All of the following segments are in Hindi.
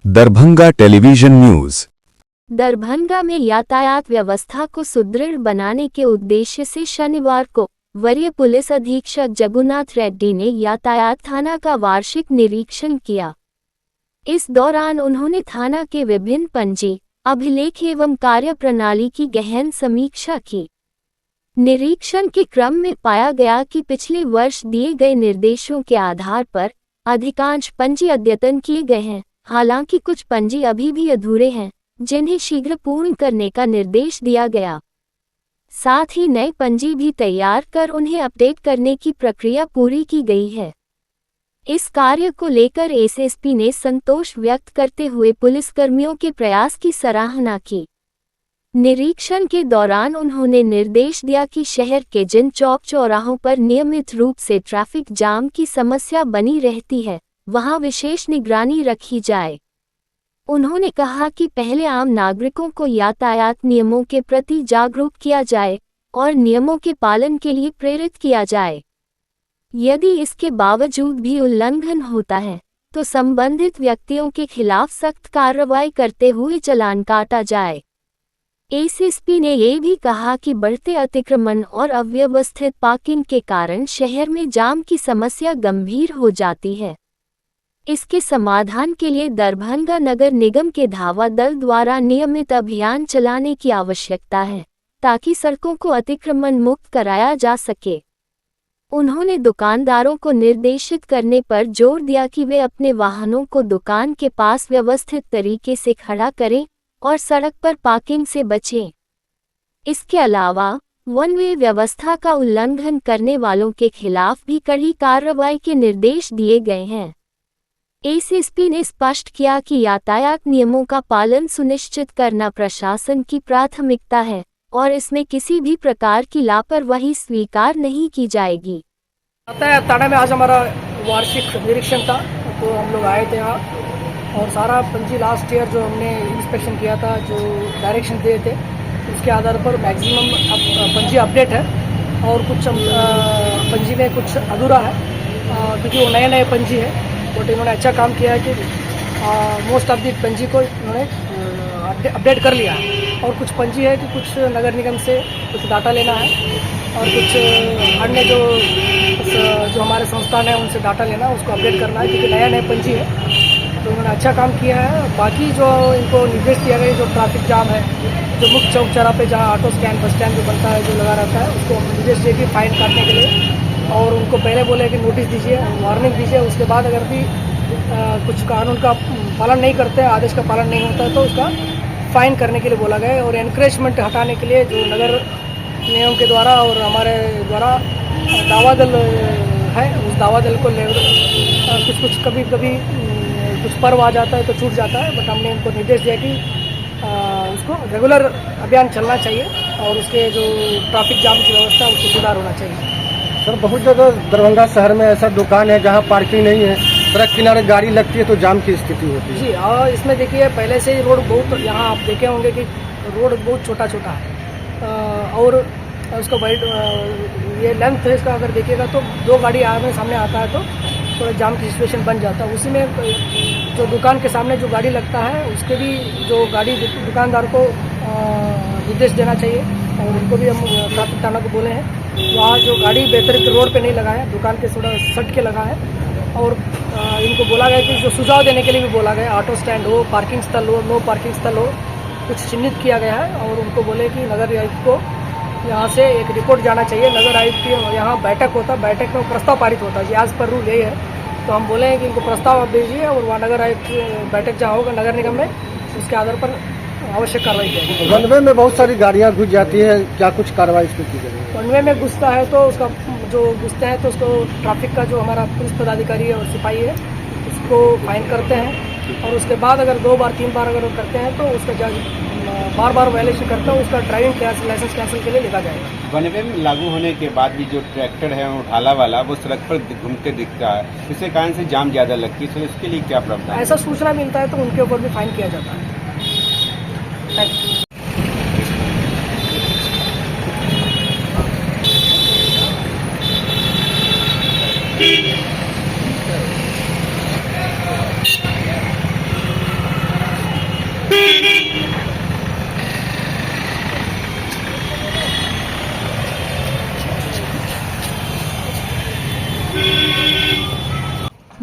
Darbhanga television news. दरभंगा में यातायात व्यवस्था को सुदृढ़ बनाने के उद्देश्य से शनिवार को वरीय पुलिस अधीक्षक जगुनाथ रेड्डी ने यातायात थाना का वार्षिक निरीक्षण किया। इस दौरान उन्होंने थाना के विभिन्न पंजी, अभिलेख एवं कार्यप्रणाली की गहन समीक्षा की। निरीक्षण के क्रम में पाया गया कि पिछले वर्ष दिए गए निर्देशों के आधार पर अधिकांश पंजी अद्यतन किए गए हैं। हालांकि कुछ पंजी अभी भी अधूरे हैं, जिन्हें शीघ्र पूर्ण करने का निर्देश दिया गया। साथ ही नए पंजी भी तैयार कर उन्हें अपडेट करने की प्रक्रिया पूरी की गई है। इस कार्य को लेकर एसएसपी ने संतोष व्यक्त करते हुए पुलिसकर्मियों के प्रयास की सराहना की। निरीक्षण के दौरान उन्होंने निर्देश दिया कि शहर के जिन चौक चौराहों पर नियमित रूप से ट्रैफिक जाम की समस्या बनी रहती है, वहां विशेष निगरानी रखी जाए। उन्होंने कहा कि पहले आम नागरिकों को यातायात नियमों के प्रति जागरूक किया जाए और नियमों के पालन के लिए प्रेरित किया जाए। यदि इसके बावजूद भी उल्लंघन होता है, तो संबंधित व्यक्तियों के खिलाफ सख्त कार्रवाई करते हुए चालान काटा जाए। एसएसपी ने ये भी कहा कि बढ़ते अतिक्रमण और अव्यवस्थित पार्किंग के कारण शहर में जाम की समस्या गंभीर हो जाती है। इसके समाधान के लिए दरभंगा नगर निगम के धावा दल द्वारा नियमित अभियान चलाने की आवश्यकता है, ताकि सड़कों को अतिक्रमण मुक्त कराया जा सके। उन्होंने दुकानदारों को निर्देशित करने पर जोर दिया कि वे अपने वाहनों को दुकान के पास व्यवस्थित तरीके से खड़ा करें और सड़क पर पार्किंग से बचें। इसके अलावा वन वे व्यवस्था का उल्लंघन करने वालों के खिलाफ भी कड़ी कार्रवाई के निर्देश दिए गए हैं। एसएसपी ने स्पष्ट किया कि यातायात नियमों का पालन सुनिश्चित करना प्रशासन की प्राथमिकता है और इसमें किसी भी प्रकार की लापरवाही स्वीकार नहीं की जाएगी। थाना में आज हमारा वार्षिक निरीक्षण था, तो हम लोग आए थे यहाँ और सारा पंजी लास्ट ईयर जो हमने इंस्पेक्शन किया था, जो डायरेक्शन दिए थे, उसके आधार पर मैक्सिमम पंजी अपडेट है और कुछ पंजी में कुछ अधूरा है, क्योंकि वो नए नए पंजी है। बट इन्होंने अच्छा काम किया है कि मोस्ट ऑफ दी पंजी को इन्होंने अपडेट कर लिया है। और कुछ पंजी है कि कुछ नगर निगम से कुछ डाटा लेना है और कुछ अन्य जो हमारे संस्थान है उनसे डाटा लेना है, उसको अपडेट करना है, क्योंकि नया नया पंजी है। तो उन्होंने अच्छा काम किया है। बाकी जो इनको निर्देश दिया गया, जो ट्रैफिक जाम है, जो मुख्य चौक चौराहे पे जहाँ ऑटो स्टैंड बस स्टैंड जो बनता है, जो लगा रहता है, उसको निर्देश दिए कि फाइन काटने के लिए, और उनको पहले बोले कि नोटिस दीजिए, वार्निंग दीजिए। उसके बाद अगर भी कुछ कानून का पालन नहीं करते, आदेश का पालन नहीं होता है, तो उसका फाइन करने के लिए बोला गया है। और एनकरेजमेंट हटाने के लिए जो नगर निगम के द्वारा और हमारे द्वारा दावा दल है, उस दावा दल को कुछ कभी कुछ पर्व आ जाता है तो छूट जाता है, बट हमने इनको निर्देश दिया कि उसको रेगुलर अभियान चलना चाहिए और उसके जो ट्रैफिक जाम की व्यवस्था उसको सुधार होना चाहिए। सर, बहुत जगह दरभंगा शहर में ऐसा दुकान है जहाँ पार्किंग नहीं है, सड़क किनारे गाड़ी लगती है तो जाम की स्थिति होती है। जी हाँ, इसमें देखिए पहले से ही रोड बहुत, यहाँ आप देखे होंगे कि रोड बहुत छोटा छोटा है और उसका वाइड ये लेंथ है इसका, अगर देखिएगा तो दो गाड़ी आमने सामने आता है तो थोड़ा जाम की सिचुएशन बन जाता है। उसी में जो दुकान के सामने जो गाड़ी लगता है, उसके भी जो गाड़ी दुकानदार को निर्देश देना चाहिए और उनको भी हम ट्रैफिक थाना को बोले हैं, वहाँ जो गाड़ी बेहतरीन रोड पे नहीं लगाए, दुकान के थोड़ा सट के लगाए। और इनको बोला गया कि जो सुझाव देने के लिए भी बोला गया, ऑटो स्टैंड हो, पार्किंग स्थल हो, नो पार्किंग स्थल हो, कुछ चिन्हित किया गया है। और उनको बोले कि नगर आयुक्त को यहाँ से एक रिपोर्ट जाना चाहिए। नगर आयुक्त की यहाँ बैठक होता, बैठक में प्रस्ताव पारित होता है, आज पर रूल यही है। तो हम बोले हैं कि इनको प्रस्ताव आप भेजिए और वहाँ नगर आयुक्त बैठक जहाँ होगा नगर निगम में, उसके आधार पर आवश्यक कार्रवाई करेंगे। रनवे में बहुत सारी गाड़ियाँ घुस जाती है, क्या कुछ कार्रवाई इस पर की जाएगी? रनवे में घुसता है तो उसका जो घुसते हैं तो उसको ट्रैफिक का जो हमारा पुलिस पदाधिकारी है और सिपाही है, उसको फाइन करते हैं। और उसके बाद अगर 2 बार 3 बार अगर वो करते हैं तो उसका जज बार वायलेशन करता है, उसका ड्राइविंग लाइसेंस कैंसिल के लिए लिखा जाएगा। वनवे में लागू होने के बाद भी जो ट्रैक्टर है उठाला वाला वो सड़क पर घूमते दिखता है, इसके कारण से जाम ज़्यादा लगती है, तो इसके लिए क्या प्रावधान? ऐसा सूचना मिलता है तो उनके ऊपर भी फाइन किया जाता है। Thank you.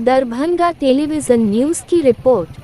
Darbhanga television news की रिपोर्ट।